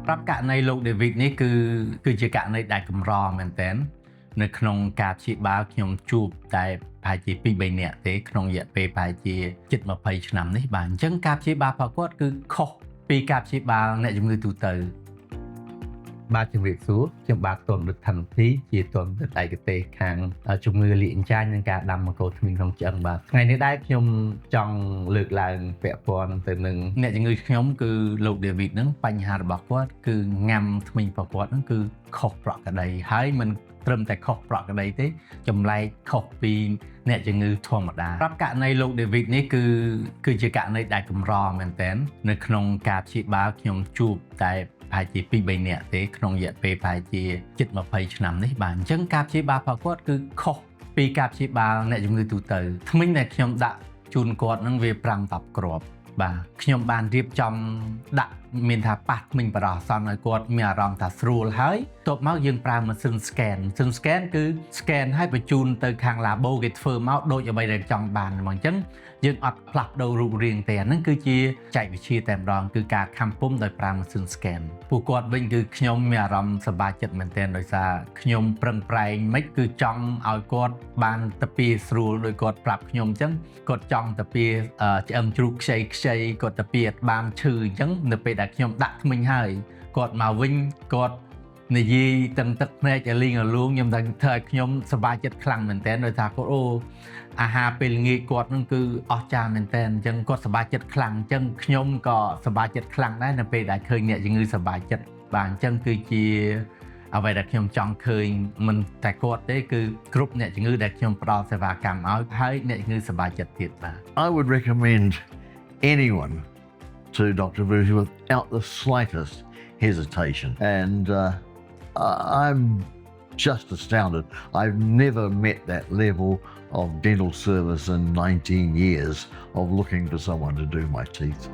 ប្រាប់ករណីលោក David នេះគឺជាករណីដែលកម្រមែនទែននៅក្នុងការព្យាបាលខ្ញុំជួបតែប្រហែលជា2-3 នាក់ទេក្នុងរយៈពេលប្រហែលជាជិត20ឆ្នាំនេះបាទអញ្ចឹងការព្យាបាលរបស់គាត់គឺខុសពីការព្យាបាលអ្នកជំងឺទូទៅបាទជំរាបសួរខ្ញុំបាទតុនដឹកឋានធីជាតុនដឹកឯកទេសខាងជំងឺលាកអញ្ចាញនិងការដាំមកូធ្មេញក្នុងឆ្អឹងបាទថ្ងៃនេះដែរខ្ញុំចង់លើកឡើងពាក់ព័ន្ធទៅនឹងអ្នកជំងឺខ្ញុំគឺលោក David ហ្នឹងបញ្ហារបស់គាត់គឺញ៉ាំធ្មេញរបស់គាត់ហ្នឹងគឺខុសប្រក្រតីហើយមិនត្រឹមតែខុសប្រក្រតីទេចម្លែកខុសពីអ្នកជំងឺធម្មតាប្រាប់ករណីលោក David នេះគឺជាករណីដែលកម្រមែនទែននៅក្នុងការព្យាបាលខ្ញុំជួបតែប្រហែលជា2-3នាក់ទេក្នុងរយៈពេលប្រហែលជាជិត20ឆ្នាំនេះបាទអញ្ចឹងការព្យាបាលរបស់គាត់គឺខុសពីការព្យាបាលអ្នកជំងឺទូទៅធ្មេញដែលខ្ញុំដាក់ជូនគាត់នឹងវា5-10គ្រាប់បាទខ្ញុំបានរៀបចំដាក់មានថាប៉ះធ្មេញបរោះសន្នឲ្យគាត់មានអារម្មណ៍ថាស្រួលហើយបន្ទាប់មកយើងប្រើម៉ាស៊ីន scan គឺ scan ឲ្យបញ្ជូនទៅខាង labo គេធ្វើមកដូចអ្វីដែលចង់បានហ្មងអញ្ចឹងយើងអត់ផ្លាស់ប្ដូររូបរាងទេអាហ្នឹងគឺជាចែកវិទ្យាតែម្ដងគឺការខំពុំដោយប្រើម៉ាស៊ីន scan ពួកគាត់វិញគឺខ្ញុំមានអារម្មណ៍សប្បាយចិត្តមែនទែនដោយសារខ្ញុំប្រឹងប្រែងមិនគឺចង់ឲ្យគាត់បានទៅពីស្រួលដោយគាត់ប្រាប់ខ្ញុំអញ្ចឹងគាត់ចង់ទៅពីឆ្អឹងជ្រូកខ្ចីគាត់ទៅពីអត់បានឈឺអញ្ចឹងនៅពេលដែលខ្ញុំដាក់ធ្មេញហើយគាត់មកវិញគាត់និយាយទាំងទឹកភ្នែកឲ្យលីងឲ្យលួងខ្ញុំថាធ្វើឲ្យខ្ញុំសប្បាយចិត្តខ្លាំងមែនទែនដោយថាគាត់អាហារពេលល្ងាចគាត់នឹងគឺអស្ចារ្យមែនទែនអញ្ចឹងគាត់សប្បាយចិត្តខ្លាំងអញ្ចឹងខ្ញុំក៏សប្បាយចិត្តខ្លាំងដែរនៅពេលដែលឃើញអ្នកជំងឺសប្បាយចិត្តបាទអញ្ចឹងគឺជាអ្វីដែលខ្ញុំចង់ឃើញមិនតែគាត់ទេគឺគ្រប់អ្នកជំងឺដែលខ្ញុំផ្ដល់សេវាកម្មឲ្យហើយអ្នកជំងឺសប្បាយចិត្តទៀតបាទ I would recommend anyone to Dr. Vuji without the slightest hesitation. And I'm just astounded. I've never met that level of dental service in 19 years of looking for someone to do my teeth.